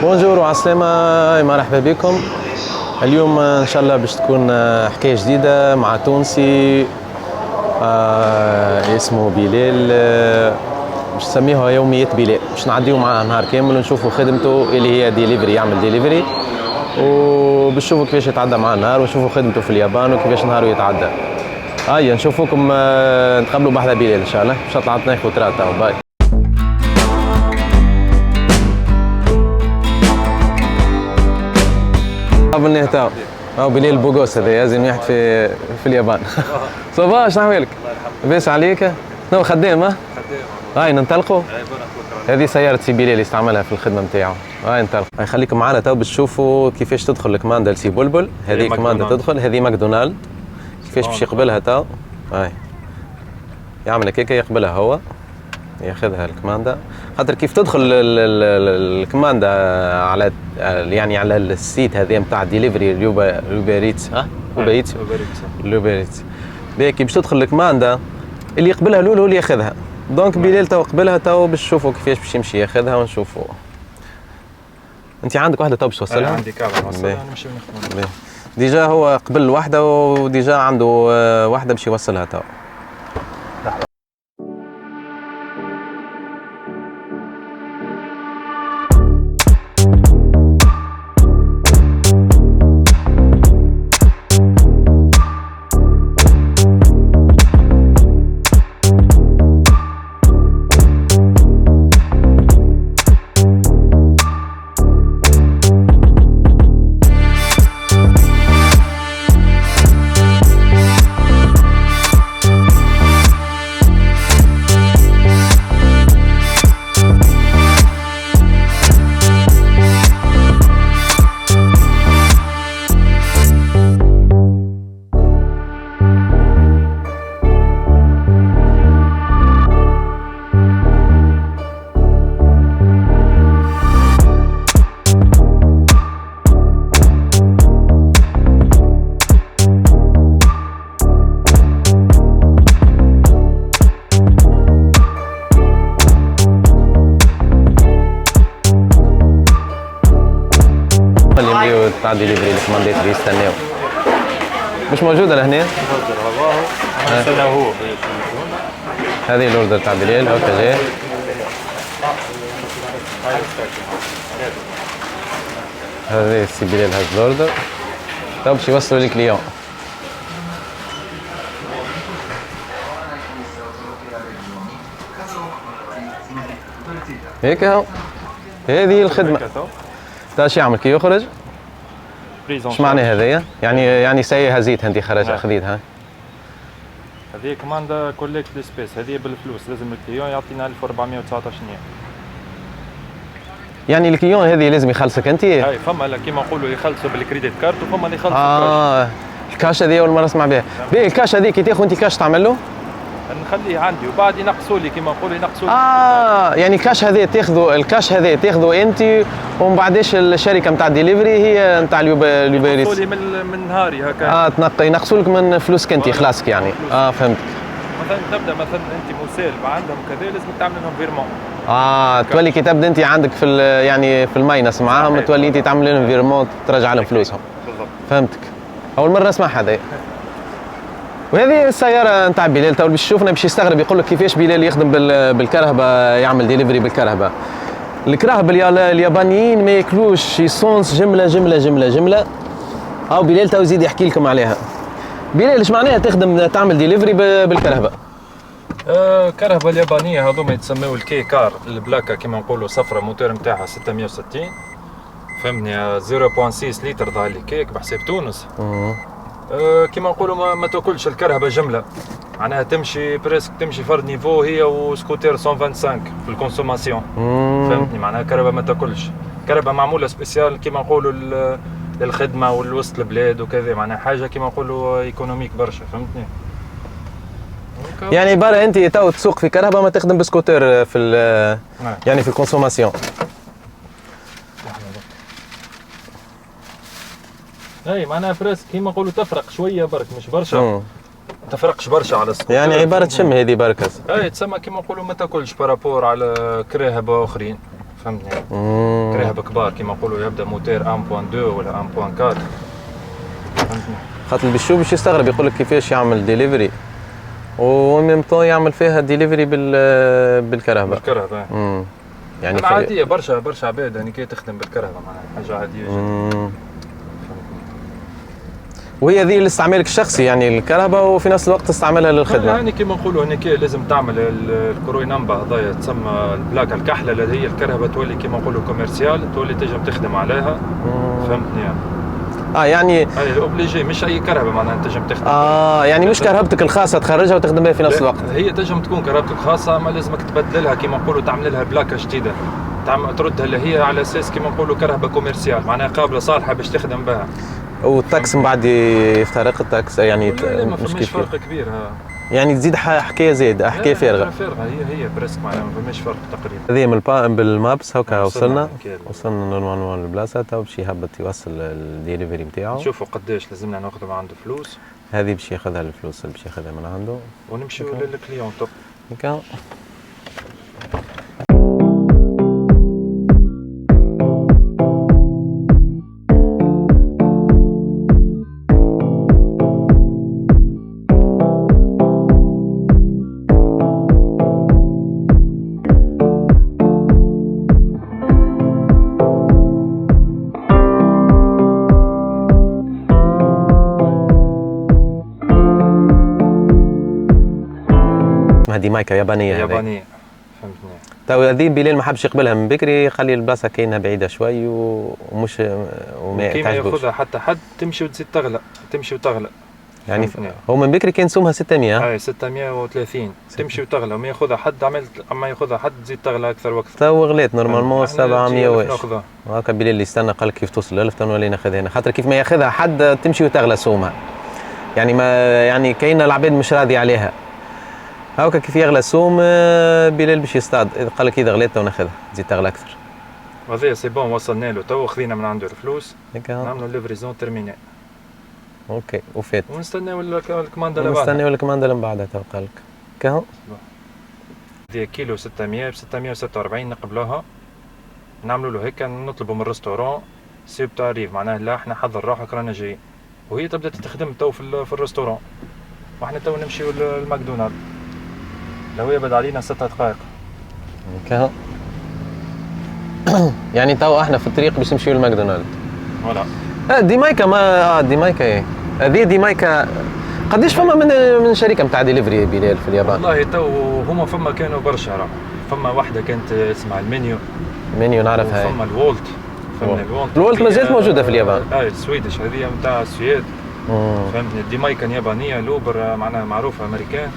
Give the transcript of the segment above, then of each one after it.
بونجور وعسلامة، مرحبا بكم. اليوم ان شاء الله باش تكون حكاية جديدة مع تونسي اسمه بلال، باش نسميها يوميات بلال. باش نعديو معاه نهار كامل ونشوفوا خدمته اللي هي ديليفري، يعمل ديليفري، وباش نشوفوا كيفاش يتعدى مع النهار، ونشوفوا خدمته في اليابان وكيفاش نهاره يتعدى. هيا نشوفوكم نتقابلوا بحذا بلال ان شاء الله. باش نطلع ناخذ تراتا. باي. قابلناه تاو. هاو بلال بوغوس، هذا يزن واحد في اليابان. صافا، شنو احوالك؟ لاباس عليك؟ شنو خدام؟ خدام. هاي ننطلقوا؟ هذه سيارة سي بلال يستعملها في الخدمة نتاعو. هاي ننطلقوا. هاي خليكم معنا تو باش تشوفوا كيفاش تدخل الكماندا لسي بلبل. هذه كماندا تدخل، هذه ماكدونالد. كيفاش باش يقبلها تو؟ هاي يعمل هكاك، يقبلها هو، ياخذها الكماندا. خاطر كيف تدخل الكماندا على يعني على السيت هذا نتاع ديليفري لوبيريتس. لوبيريتس باهي. باش تدخل الكماندا اللي يقبلها الاول هو اللي ياخذها. دونك بلال تو قبلها، تو باش نشوفوا كيفاش باش يمشي ياخذها ونشوفوا. انت عندك واحده تو باش توصلها؟ عندي كابل نوصلها، نمشي نخدموا. ديجا هو قبل واحده، وديجا عنده واحده باش يوصلها تو. تاع ديليفري الكماندات اللي يستناو مش موجوده لهنا. نستناو هو. هذه الاوردر تاع بلال. هاكا جاي. هذا سي بلال هاز الاوردر. تو باش يوصلوا للكليون. هيك اهو. هذه الخدمه. تا شو يعمل كي يخرج؟ ايش معنى هذايا؟ يعني سي هزيت انت خرج اخذيتها. هذه كوماندا كوليكت سبيس، هذه بالفلوس، لازم الكليون يعطينا 1419 جنيه. يعني الكليون هذه لازم يخلصك انت؟ اي فما كيما نقولوا يخلصوا بالكريديت كارت، وفما اللي يخلصوا الكاش هذه اول مره نسمع بها. باهي الكاش هذه كي تاخذ انت كاش تعمل له؟ نخليه عندي وبعد ينقصوا لي كيما نقولوا ينقصوا لي. يعني الكاش هذا تاخذه انت، ومن بعدش الشركه نتاع الدليفري هي نتاع اليوبيريس. ينقصوا لي من نهاري هكا. ينقصوا لك من فلوسك انت خلاصك يعني. فهمتك. مثلا تبدا مثلا انت مسالب عندهم كذا، لازم تعمل لهم فيرمون. تولي كي تبدا انت عندك يعني في الماينس معاهم، تولي انت تعمل لهم فيرمون، ترجع لهم فلوسهم. بالضبط. فهمتك. اول مره نسمع هذا. وهذه السياره نتاع بلال تو باش يشوفنا باش يستغرب، يقول لك كيفاش بلال يخدم بالكرهبه، يعمل ديليفري بالكرهبه. الكراهبه اليابانيين ما ياكلوش يسونس جمله جمله جمله جمله. او بلال تو يزيد يحكي لكم عليها. بلال ايش معناها تعمل ديليفري بالكرهبه؟ كرهبه اليابانيه هذوما يتسموا الكي كار، البلاكه كيما نقولوا صفرة، موتور نتاعها 660 فهمني، 0.6 لتر ظهر لي كيك بحساب تونس. كيما نقولوا ما تاكلش الكرهبه جمله، معناها تمشي بريسك، تمشي فرد نيفو هي وسكوتير 125 في الكونسوماسيون. فهمتني، معناها كرهبه ما تاكلش، كرهبه معموله سبيسيال كيما نقولوا للخدمه والوسط البلاد وكذا، معناها حاجه كيما نقولوا ايكونوميك برشا. فهمتني. يعني عباره انت تو تسوق في كرهبه، ما تخدم بسكوتر في يعني في الكونسوماسيون. اي معناها بريسك كيما نقولوا تفرق شويه برك، مش برشا. تفرقش برشا على السكوتر، يعني عباره شم هذه بركه. اي تسمى كيما نقولوا ما تاكلش بارابور على كراهبه اخرين. فهمتني. كراهبة كبار كيما نقولوا يبدا موتور 1.2 ولا 1.4 فهمتني. خاطر البشو باش يستغرب يقول لك كيفاش يعمل ديليفري وميم طون يعمل فيها ديليفري بالكرهبة. بالكرهبة. يعني عادية برشا عباد يعني كي تخدم بالكرهبة معناها حاجة عادية جدا. وهي ذي لاستعمالك الشخصي يعني الكهرباء وفي نفس الوقت تستعملها للخدمه. يعني كيما نقولوا هناك لازم تعمل الكروي نمبر هذايا تسمى البلاكه الكحله اللي هي الكهرباء تولي كيما نقولوا كوميرسيال تولي تنجم تخدم عليها. فهمتني يعني هاي اوبليجي مش اي كهرباء معناها تنجم تخدم. يعني مش كهربتك الخاصه تخرجها وتخدم بها في نفس الوقت. هي تنجم تكون كهربتك خاصه اما لازمك تبدلها كيما نقولوا تعمل لها بلاكه جديده. تردها اللي هي على اساس كيما نقولوا كهرباء كوميرسيال معناها قابله صالحه باش تخدم بها. والتاكس من بعد يفترق التاكس يعني ما فماش فرق كبير يعني تزيد حكايه زايده حكايه فارغه. هي بريسك معناها ما فماش فرق تقريبا. هذه بالمابس هكا وصلنا نورمالمون البلاصه تو باش يهبط يوصل الديليفري نتاعو. نشوفوا قداش لازمنا ناخذ من عنده فلوس. هذه باش ياخذها الفلوس اللي باش ياخذها من عنده ونمشيو للكليون توب. هكا هذه مايكا يابانيه. يابانيه فهمتني. تو هذه بلال ما حبش يقبلها من بكري يخلي البلاصه كاينه بعيده شوي ومش وما كيما ياخذها حتى حد تمشي وتزيد تغلى تمشي وتغلى يعني هو من بكري كان سومها 600. اي 630 تمشي وتغلى وما ياخذها حد اما ياخذها حد تزيد تغلى اكثر واكثر. تو غليت نورمالمون 700 واش ناخذها هكا بلال اللي استنى قال كيف توصل 1000 نولي ناخذها هنا خاطر كيف ما ياخذها حد تمشي وتغلى سومها يعني ما يعني كاين العباد مش راضي عليها هاكا كيف يغلى السوم بلال باش يصطاد قال لك اذا غليت تو ناخذها تزيد تغلى اكثر. هذايا سي بون وصلنا له تو خذينا من عنده الفلوس نعملوا ليفريزون ترميني. اوكي وفات ونستناو الكماندا اللي بعدها. نستناو الكماندا اللي بعدها تو قال لك كهو دي كيلو 600 ب 646 نقبلوها نعملوا له هيك نطلبوا من الريستورون سيب تعريف معناها لا احنا حضر روحك رانا جايين وهي تبدا تخدم تو في الريستورون واحنا تو نمشيو للماكدونالد لو يبعد علينا 6 دقائق. كهو يعني تو احنا في الطريق باش نمشيو للماكدونالد. فوالا دي مايكا ما دي مايكا ايه هذه دي مايكا قديش فما من شركه نتاع ديليفري بلال في اليابان؟ والله تو هما فما كانوا برشا راه فما واحده كانت اسمها المنيو نعرفها. فما الولت فهمني الولت ما زالت موجوده في اليابان. السويدش هذه نتاع السويد فهمتني. دي مايكا يابانيه لوبر معناها معروفه امريكان.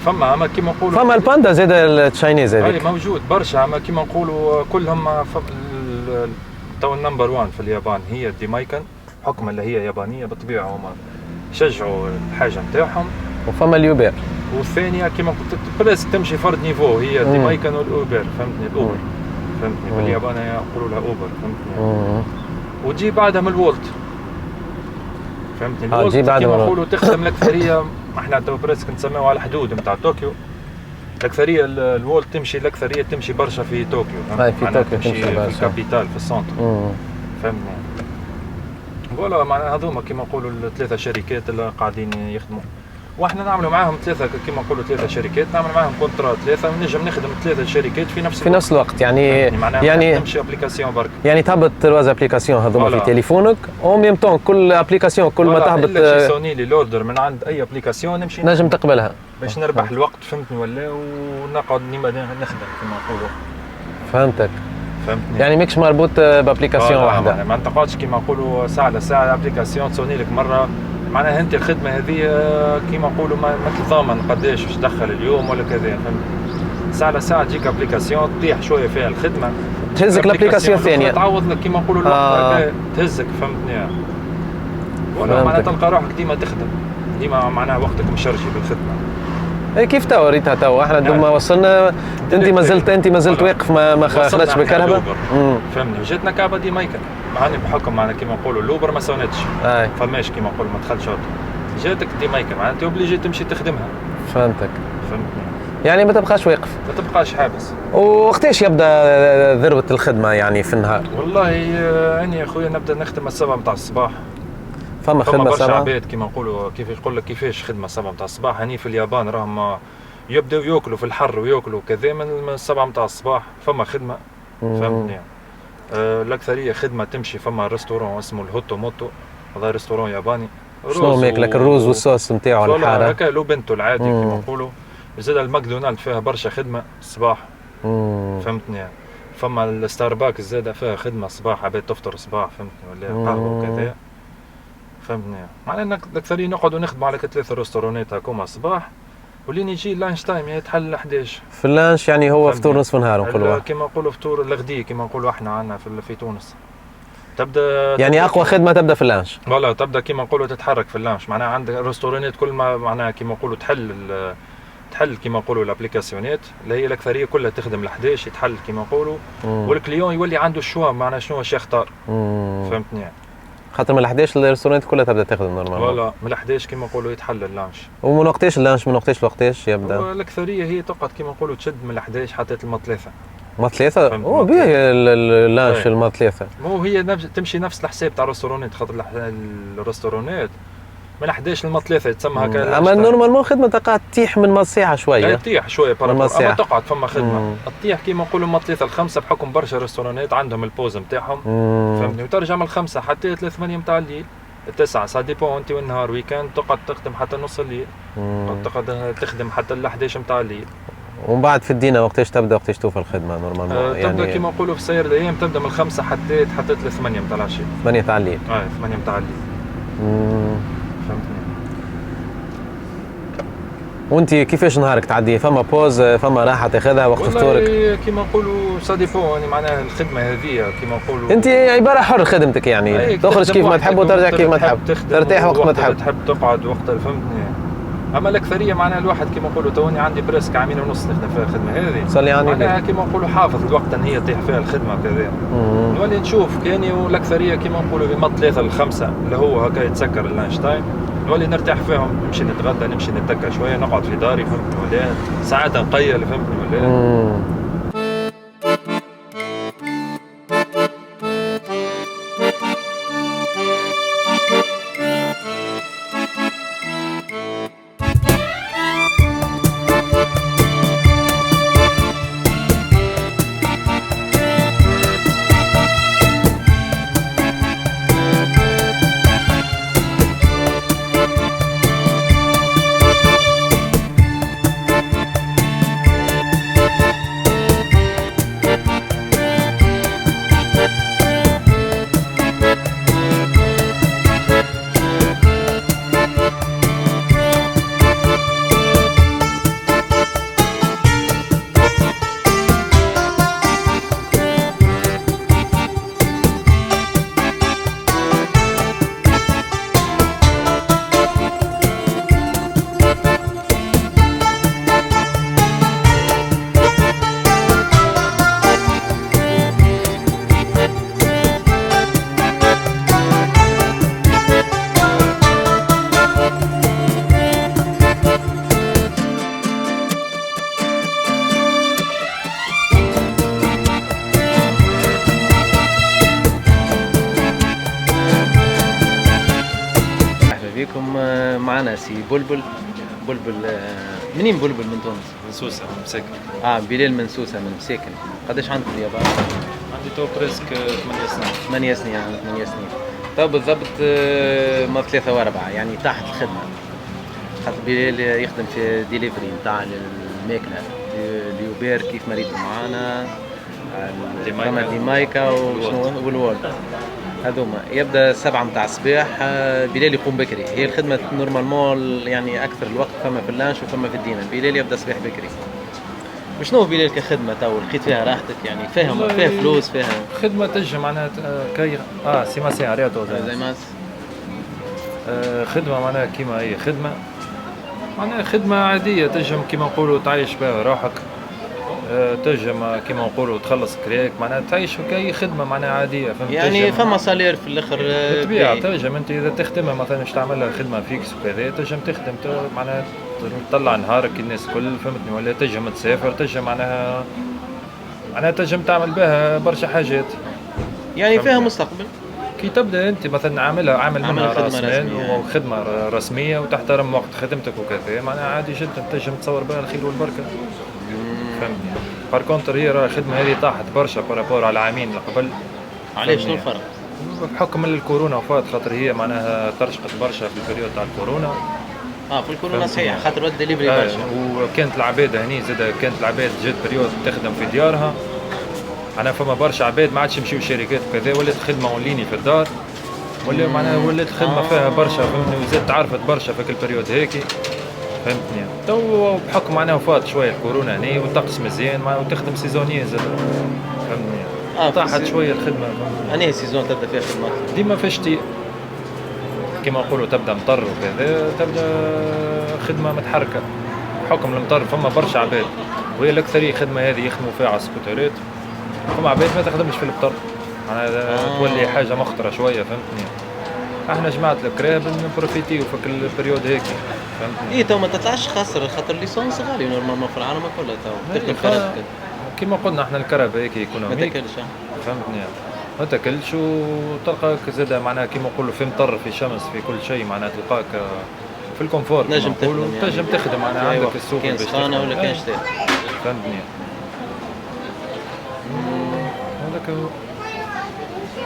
فما اما كيما نقولوا فما الباندا زاد التشاينيز هذيك موجود برشا اما كيما نقولوا كلهم تو النمبر 1 في اليابان هي دي مايكن حكم اللي هي يابانيه بالطبيعه هما شجعوا الحاجه نتاعهم. وفما اليوبر والثانيه كيما قلت بريسك تمشي فرد نيفو هي دي مايكن والاوبر فهمتني. الاوبر فهمتني باليابان يقولوا لها اوبر فهمتني. وتجي بعدها من الولت فهمتني. الولت كيما نقولوا تخدم الاكثريه احنا تو بريسك نسميوها على الحدود نتاع طوكيو. الأكثرية الولت تمشي الأكثرية تمشي برشا في طوكيو. في طوكيو تمشي في الكابيتال في السنتر. فهمني. ولا معناها هذوما كيما نقولوا الثلاثة شركات اللي قاعدين يخدموا. واحنا نعملوا معاهم ثلاثة كيما نقولوا 3 شركات نعمل معاهم كونترا 3 ونجم نخدم 3 شركات في نفس الوقت. يعني تمشي ابليكاسيون برك. يعني تهبط 3 ابليكاسيون هذوما في تليفونك او ميم طون كل ابليكاسيون كل ما تهبط سوني لي لوردر من عند اي ابليكاسيون نمشي نجم تقبلها باش نربح الوقت فهمتني ولا ونقعد نخدم كما نقولوا. فهمتك فهمتني. يعني ماكش مربوط بابليكاسيون واحده ما نتقعدش كما نقولوا ساعه لساعه ابليكاسيون تصوني لك مره معناها انت الخدمه هذه كما نقولوا ما تضامن قداش باش تدخل اليوم ولا كذا فهمت. ساعه لساعه تجيك ابليكاسيون تطيح شويه فيها الخدمه تهزك الابليكاسيون الثانيه تعوض لك كما نقولوا الوقت تهزك فهمتني. ولا معناها تلقى روحك ديما تخدم ديما معناها وقتك مشرجي بالخدمه. كيف تو ريتها تو احنا دوما وصلنا انت ما زلت واقف ما خرجتش بالكهرباء. فهمني جاتنا كعبه دي مايكل معني بحكم معنا كيما نقولوا اللوبر ما سونتش فماش كيما نقولوا ما دخلش اوتو جاتك دي مايكل معناتها اوبليجي تمشي تخدمها. فهمتك. فهمتني. يعني ما تبقاش واقف. ما تبقاش حابس. وقتاش يبدا ذروة الخدمة يعني في النهار؟ والله أنا يا خويا نبدا نخدم السبعة متاع الصباح. فما خدمة برشا سبعة؟ عباد كيما نقولوا كيف يقول لك كيفاش خدمة السبعة متاع الصباح. هني في اليابان راهم يبداو ياكلوا في الحر وياكلوا كذا من السبعة متاع الصباح. فما خدمة فهمتني. الأكثرية خدمة تمشي. فما ريستورون اسمه الهوتو موتو، هذا ريستورون ياباني. شنو ماكلك الروز والصوص نتاعو الحارة؟ هكا لو بنتو العادي كيما نقولوا. زاد الماكدونالد فيها برشا خدمة الصباح فهمتني. فما الستارباكس زاد فيها خدمة الصباح، عباد تفطر الصباح فهمتني ولا قهوة وكذا فهمتني. معناها الأكثرية نقعدوا نخدموا على ثلاثة ريستورونات هكوما الصباح، ولين يجي اللانش تايم يتحل 11. في اللانش يعني هو فطور نصف نهار نقولوا. كيما نقولوا فطور الغدي كيما نقولوا احنا عندنا في تونس. تبدا يعني اقوى خدمه تبدا في اللانش. فوالا تبدا كيما نقولوا تتحرك في اللانش. معناها عندك ريستورانات كل ما معناها كيما نقولوا تحل كيما نقولوا الابليكاسيونات اللي هي الاكثريه كلها تخدم ل11 يتحل كيما نقولوا. والكليون يولي عنده الشوا معناها شنو واش يختار فهمتني. خاطر من 11 الريستورانات كلها تبدا تخدم نورمال. فوالا من 11 كيما نقولوا يتحل اللانش. ومن وقتاش اللانش من وقتاش لوقتاش يبدا؟ الاكثريه هي تقعد كيما نقولوا تشد من 11 حتى الما 3. ما 3 هو بيه اللانش الما 3. مو هي تمشي نفس الحساب تاع الريستورانات. خاطر الريستورانات من 11 لما 3 يتسمى هكا. اما نورمالمون خدمه تقعد تطيح من ما ساعه شويه. تطيح شويه اما تقعد فما خدمه تطيح كيما نقولوا من 3 ل 5 بحكم برشا ريستورانات عندهم البوز نتاعهم فهمتني. وترجع من 5 حتى 8 نتاع الليل 9 سا ديبون. انت والنهار ويكاند تقعد تخدم حتى نص الليل. تقعد تخدم حتى ل 11 نتاع الليل. ومن بعد في الدينه وقتاش تبدا وقتاش توفى الخدمه نورمالمون؟ يعني تبدا كيما نقولوا في سير الايام تبدا من 5 حتى 8 نتاع العشيه. 8 تاع الليل. 8 نتاع الليل. فهمتني. وانت كيفاش نهارك تعدي؟ فما بوز فما راحه تاخذها وقت فطورك؟ والله كيما نقولوا سا ديبون. يعني معناها الخدمه هذه كيما نقولوا انت عباره حر خدمتك يعني تخرج كيف ما تحب وترجع كيف ما تحب، ترتاح وقت ما تحب، تحب تقعد وقت فهمتني. اما الاكثريه معناها الواحد كيما نقولوا توني عندي بريسك عامين ونص نخدم فيها الخدمه هذه. صلي على النبي. معناها كيما نقولوا حافظ الوقت ان هي تطيح فيها الخدمه كذا. نولي نشوف كاني والاكثريه كيما نقولوا من 3 ل 5 اللي هو هكا يتسكر اللانش تايم. نولي نرتاح فيهم، نمشي نتغدى نمشي نتكى شويه نقعد في داري فهمتني ولا ساعات نقيل فهمتني ولا. معنا سي بلبل. منين بلبل؟ من تونس؟ من سوسه من مساكن. بلال من سوسه من مساكن. قداش عندك في اليابان؟ عندي تو بريسك 8 سنين. 8 سنين. 8 سنين. تو بالضبط ما 3 و4 يعني تحت الخدمه. خاطر بلال يخدم في ديليفري نتاع الماكله اليوبير كيف ما ريتوا معانا. ديمايكا والوولد هذوما يبدا 7 متاع الصباح. بلال يقوم بكري. هي الخدمه نورمالمون يعني اكثر الوقت فما في اللانش وفما في الدينه. بلال يبدا صباح بكري. وشنو بلال كخدمه تو لقيت فيها راحتك يعني فيها فلوس فيها خدمه تجي معناها كي سيما سي عرياتو زي ما خدمه معناها كيما هي خدمه معناها خدمه عاديه تجم كيما نقولوا تعيش بها روحك. تجم كيما نقولوا تخلص كريك معناها تعيش كأي خدمه معناها عاديه فهمت. يعني فما صالير في الاخر بالطبيعه. تجم انت اذا تخدمها مثلا مش تعمل لها خدمه فيكس وكذا تجم تخدم معناها تطلع نهارك الناس كل فهمتني، ولا تنجم تسافر، تنجم معناها تنجم تعمل بها برشا حاجات. يعني فيها مستقبل. كي تبدا انت مثلا عامل منها خدمة راس مال رسمية. وخدمه رسميه وتحترم وقت خدمتك وكذا، معناها عادي جدا تنجم تصور بها الخير والبركه. فهمتني. بار كونتر هي الخدمه هذه طاحت برشا بارابور على العامين اللي قبل. علاش شنو الفرق؟ بحكم الكورونا وفات، خاطر هي معناها ترشقت برشا في البريود تاع الكورونا. في الكورونا صحيح، خاطر ود ديليفري برشا. وكانت العباد هني زاد، كانت العباد جات بريود تخدم في ديارها. انا فما برشا عباد ما عادش يمشيو الشركات وكذا، ولات خدمه اونلايني في الدار، ولا معناها ولات خدمه فيها برشا فهمتني، وزاد تعرفت برشا في البريود هيك. فهمتني. تو بحكم معناها وفات شويه الكورونا هني والطقس مزيان وتخدم سيزونية زاد. فهمتني. طاحت شويه الخدمه. انهي سيزون تبدا فيها خدمات؟ ديما في الشتاء كما نقولوا تبدا مطر وكذا، تبدا خدمه متحركه بحكم المطر. فما برشا عباد وهي الاكثريه خدمه هذه يخدموا فيها على السكوترات. فما عباد ما تخدمش في المطر، معناها تولي حاجه مخطره شويه. فهمتني. احنا جماعه الكراب نبروفيتيو في البريود هيك. فهمتني. اي تو ما تطلعش خاسر، خاطر ليسونس غالي نورمالمون في العالم كله. تو تركب كراب كما قلنا احنا الكراب هيك ايكونوميك. ما تاكلش. فهمتني. ما تاكلش وتلقاك زاد معناها كيما نقولوا في مطر في شمس في كل شيء، معناها تلقاك في الكونفور. تنجم تخدم تنجم تخدم معناها عندك السوق كان سخانه ولا كان شتاء. فهمتني. هذاك هو.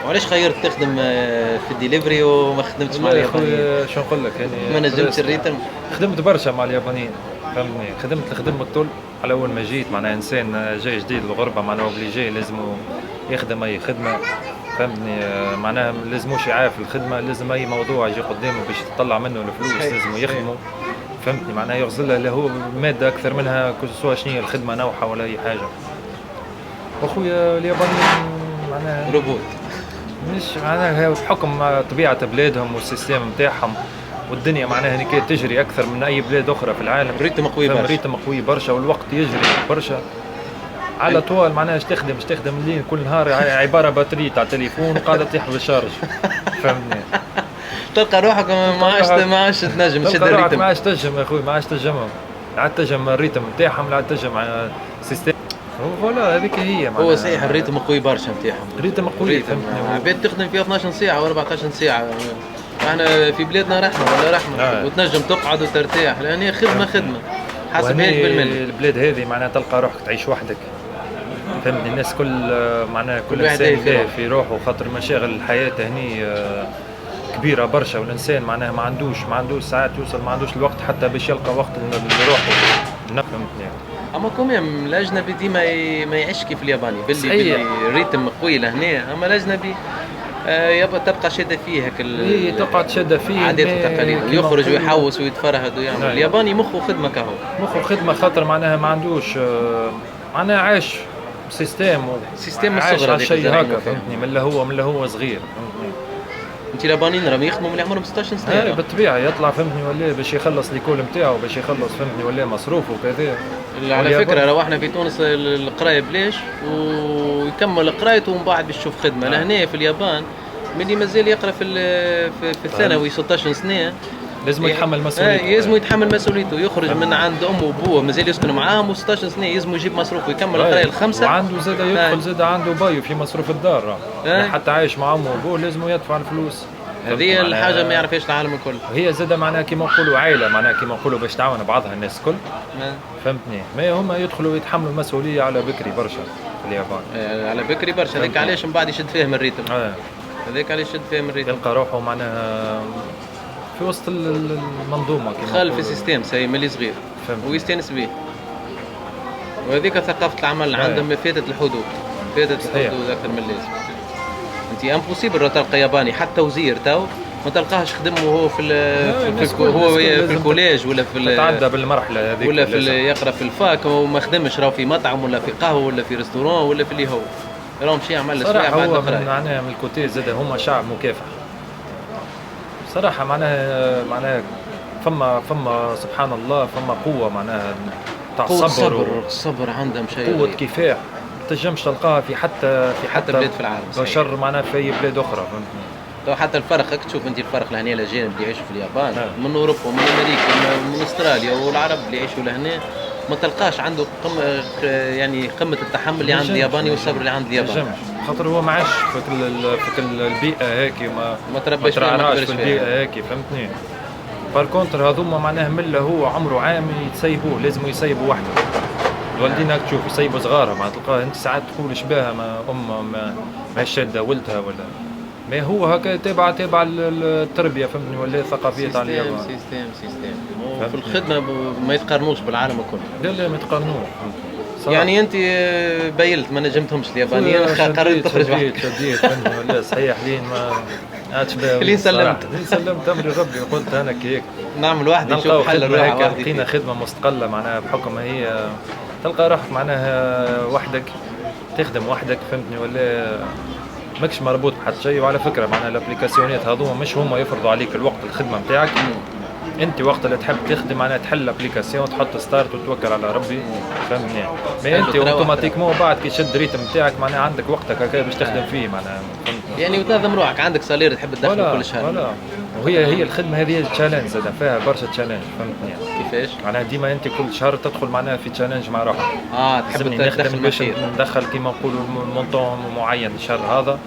وعلاش خيرت تخدم في الدليفري وما خدمتش مع اليابانيين؟ شو نقول لك يعني ما نجمتش الريتم. خدمت برشا مع اليابانيين. فهمتني. خدمت الخدمة الكل على اول ما جيت، معناها انسان جاي جديد للغربه معناها اوبليجي لازم يخدم اي خدمه. فهمتني. معناها لازموش يعرف الخدمه، لازم اي موضوع يجي قدامه باش تطلع منه الفلوس لازم يخدمه. فهمتني. معناها يغزل له اللي هو ماده اكثر منها كل سوا شنو هي الخدمه نوعها ولا اي حاجه. واخويا اليابانيين معناها روبوت، مش معناها بحكم طبيعه بلادهم والسيستم نتاعهم والدنيا معناها هنيك تجري اكثر من اي بلاد اخرى في العالم. ريتم قوي برشا. ريتم قوي برشا والوقت يجري برشا على طول. معناها تخدم الليل كل نهار عباره باتري تاع تليفون قاعده تطيح بالشارج. فهمتني. تلقى روحك ما عادش تنجم تشد الريتم. ما عادش تنجم يا اخوي، ما عادش تنجمهم. لا عاد تنجم الريتم نتاعهم، لا عاد تنجم سيستم. فوالا هذيك هي معناها. هو صحيح الريتم قوي برشا نتاعهم. الريتم قوي. فهمتني. عباد تخدم فيها 12 ساعه و 14 ساعه. احنا في بلادنا رحمه ولا رحمه وتنجم تقعد وترتاح، لان هي خدمه حسب هيك بالملي. البلاد هذه معناها تلقى روحك تعيش وحدك. فهمتني. الناس كل معناها كل انسان في روحه، خاطر مشاغل الحياه هني كبيره برشا، والانسان معناها ما عندوش ساعات يوصل، ما عندوش الوقت حتى باش يلقى وقت لروحه. فهمتني. اما كوميم الاجنبي ديما ما يعيش كيف الياباني باللي الريتم قوي لهنا. اما الاجنبي يبقى تبقى شاده فيه هيك تقعد شاده فيه عادات وتقاليد، يخرج ويحوس ويتفرهد ويعمل. الياباني مخه خدمه كهو، مخه خدمه، خاطر معناها ما عندوش معناها عايش سيستم الصغر هذاك شيء هكا. فهمتني. من اللي هو صغير. انت اليابانيين راهم يخدموا من عمرهم 16 سنه. بالطبيعه يطلع. فهمتني. ولا باش يخلص ليكول نتاعو، باش يخلص. فهمتني. ولا مصروفه وكذا. على فكره روحنا في تونس القرايه بلاش ويكمل قرايته ومن بعد باش يشوف خدمه. لهنا في اليابان ملي مازال يقرا في الثانوي 16 سنه لازم يتحمل مسؤوليته. لازم يتحمل مسؤوليته، يخرج من عند امه وابوه مازال يسكنوا معاهم و16 سنه لازم يجيب مصروف ويكمل القرايه الخمسه. وعنده زاد يدخل زاد عنده بايو في مصروف الدار. حتى عايش مع امه وابوه لازم يدفع الفلوس. هذه الحاجه ما يعرفهاش العالم الكل. هي زاد معناها كيما نقولوا عائله، معناها كيما نقولوا باش تعاون بعضها الناس الكل. فهمتني. ما هما يدخلوا يتحملوا المسؤوليه على بكري برشا في اليابان. على بكري برشا. هذاك علاش من بعد يشد فيهم الريتم. هذاك علاش يشد فيهم الريتم. يلقى روحه معناها في وسط المنظومه كيما خالف السيستم سي ملي صغير ويستانس به. وهذيك ثقافه العمل عندهم فاتت الحدود اكثر من اللازم. انت امبوسيبل تلقى ياباني حتى وزير تو ما تلقاهش خدم وهو في الكوليج ولا في تعدى بالمرحله هذيك ولا في يقرا في الفاك وما خدمش، راهو في مطعم ولا في قهوه ولا في ريستورون ولا في اللي هو راهم شي يعمل صراحه. هو معناها من الكوتي زاد هما شعب مكافح صراحه. معناها فما سبحان الله فما قوه معناها تاع الصبر عندهم شيء، قوه كفاح تنجمش تلقاها في حتى بلاد في العالم بشر معناها في اي بلاد اخرى. فهمتني. تو حتى الفرق هاك تشوف انت الفرق لهنا الاجانب اللي يعيشوا في اليابان من اوروبا ومن امريكا ومن استراليا والعرب اللي يعيشوا لهنا ما تلقاش عنده يعني قمه التحمل اللي عند الياباني والصبر اللي عند الياباني. خاطر هو ما عاش في البيئه هيك ما ترباش في البيئه هيك فهمتني. بار كونتر هذوما معناها مله هو عمره عام يتسيبوه لازم يسيبوا وحده. الوالدين هاك تشوف يسيبوا صغارها ما تلقاه انت ساعات تقول شباها ما ما شاده ولدها ولا ما هو هكا تابع التربيه فهمتني ولا الثقافيه تاع اليابان. سيستم في الخدمه ما يتقارنوش بالعالم الكل. لا ما يتقارنوش. يعني انت بيلت ما نجمتهمش اليابانيين قررت تخرج وحدك. شديت ولا صحيح لين ما عادش لين سلمت امري ربي قلت انا كيك نعمل وحدي نشوف حل الروح وحدي. لقينا خدمه مستقله معناها بحكم هي تلقى روحك معناها وحدك تخدم وحدك فهمتني ولا ماكش مربوط بحد شيء. وعلى فكره معناها الابليكاسيونات هذوما مش هما يفرضوا عليك الوقت الخدمه نتاعك. انت وقت اللي تحب تخدم معناها تحل الابليكاسيون تحط ستارت وتوكل على ربي فهمتني. ما انت اوتوماتيكمون بعد كي تشد ريتم نتاعك معناها عندك وقتك هكا باش تخدم فيه معناها يعني وتنظم روحك عندك صالير تحب تدخله كل شهر. ولا وهي الخدمه هذه تشالنج زاد فيها برشا تشالنج فهمتني. كيفاش؟ معناها ديما انت كل شهر تدخل معناها في تشالنج مع روحك. تحب تدخل باش ندخل كيما نقولوا مونطون معين الشهر هذا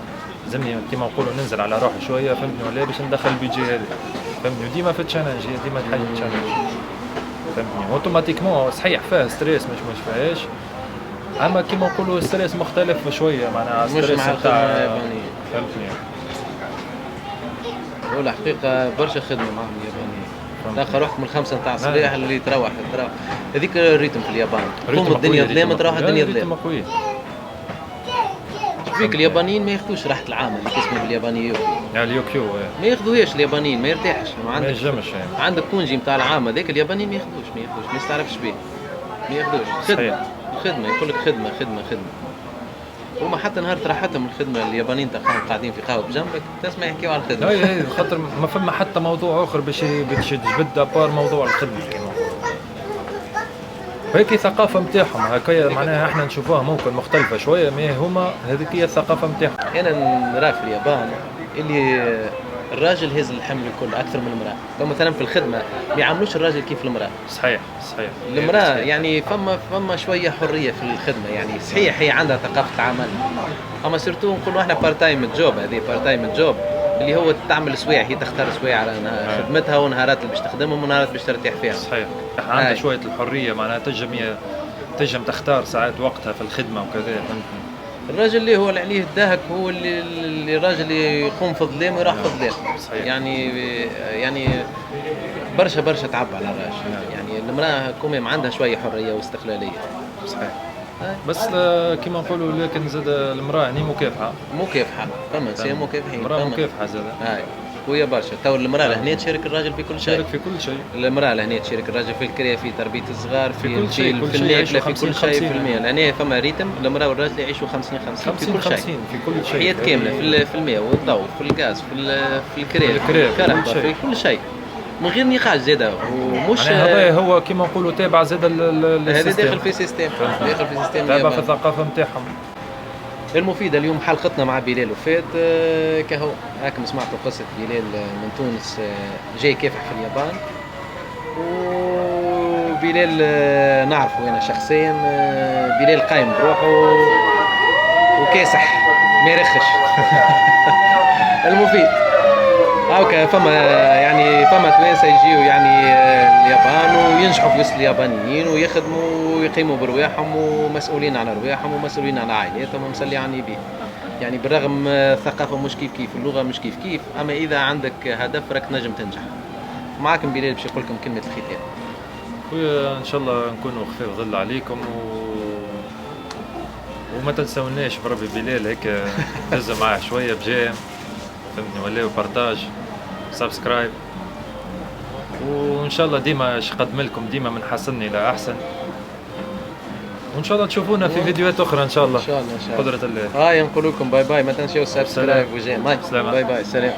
لازمني كيما نقولوا ننزل على روحي شويه فهمتني ولا باش ندخل البيجي هذا فهمتني. وديما في تشالنج هي ديما تحل تشالنج فهمتني. اوتوماتيكمون صحيح فيها ستريس مش فيهاش اما كيما نقولوا ستريس مختلف شويه معناها ستريس تاع فهمتني. ولا حقيقه برشا خدمه معهم اليابانيين. تلقى روحك من 5 نتاع الصباح اللي تروح هذيك الريتم في اليابان. تقوم الدنيا ظلام تروح الدنيا ظلام. فيك اليابانيين ما ياخذوش راحة العام اللي اسمه بالياباني يوكيو. يعني اليوكيو ما ياخذوهاش اليابانيين ما يرتاحش. ما ينجمش يعني. عندك كونجي نتاع العام هذاك اليابانيين ما ياخذوش ما يستعرفش به. ما ياخذوش. خدمة يقول لك خدمة. هما حتى نهار راحتهم من الخدمة اليابانيين تلقاهم قاعدين في قهوة بجنبك تسمع يحكيوا على الخدمة. اي خاطر ما فما حتى موضوع آخر باش تجبد ابار موضوع الخدمة كيما هيك ثقافة نتاعهم هكايا معناها احنا نشوفوها ممكن مختلفة شوية ما هما هذيك هي الثقافة نتاعهم. أنا نرى في اليابان اللي الراجل هز الحمل الكل أكثر من المرأة. فمثلا في الخدمة ما يعاملوش الراجل كيف المرأة. صحيح. المرأة يعني فما شوية حرية في الخدمة يعني صحيح هي عندها ثقافة عمل أما سيرتو نقولوا احنا بار تايم جوب. هذه بار تايم جوب اللي هو تعمل سوايع هي تختار سوايع على خدمتها ونهارات اللي باش تخدمهم ونهارات باش ترتاح فيها. صحيح عندها شوية الحرية معناها تنجم تختار ساعات وقتها في الخدمة وكذا. الراجل اللي هو اللي عليه الدهك هو اللي الراجل اللي يقوم في الظلام ويروح في الظلام. يعني برشا تعب على الراجل. يعني المرأة كوميم عندها شوية حرية واستقلالية. صحيح. بس كيما نقولوا لكن زاد المرأة هني مكافحة فما نساء مكافحين. المرأة مكافحة زاد. قوية برشا. تو المرأة لهنا تشارك الراجل في كل شيء. المرأة لهنا تشارك الراجل في الكرية في تربية الصغار في كل شيء في الماكلة في كل شيء في المية. لهنا فما ريتم المرأة والراجل يعيشوا 50-50 في كل شيء. في كل شيء. حياة كاملة في الماء والضوء في الغاز في الكرية في كل شيء من غير نقاش زاده ومش هذا هو كيما نقولوا تابع زاد هذا داخل في سيستم تابع في الثقافه نتاعهم المفيده. اليوم حلقتنا مع بلال وفات كهو هاكم سمعتوا قصه بلال من تونس جاي كافح في اليابان. وبلال نعرفه انا شخصيا. بلال قايم بروحه وكاسح ما يرخش. المفيد هاكا فما توانسه يجيو يعني اليابان وينجحوا في وسط اليابانيين ويخدموا ويقيموا برواحهم ومسؤولين على رواحهم ومسؤولين على عائلاتهم ومسلي عني به. يعني بالرغم الثقافه مش كيف اللغه مش كيف اما اذا عندك هدف راك نجم تنجح. معاكم بلال باش يقول لكم كلمه الختام. خويا ان شاء الله نكونوا خفيف ظل عليكم وما تنسوناش بربي بلال هيك هز معاه شويه بجام فهمتني ولا بارتاج سبسكرايب وان شاء الله ديما نقدم لكم ديما من حسن الى احسن وان شاء الله تشوفونا في فيديوهات اخرى ان شاء الله. ان شاء الله قدرة الله. نقول لكم باي باي ما تنسوا السبسكرايب وجيم. باي سلام.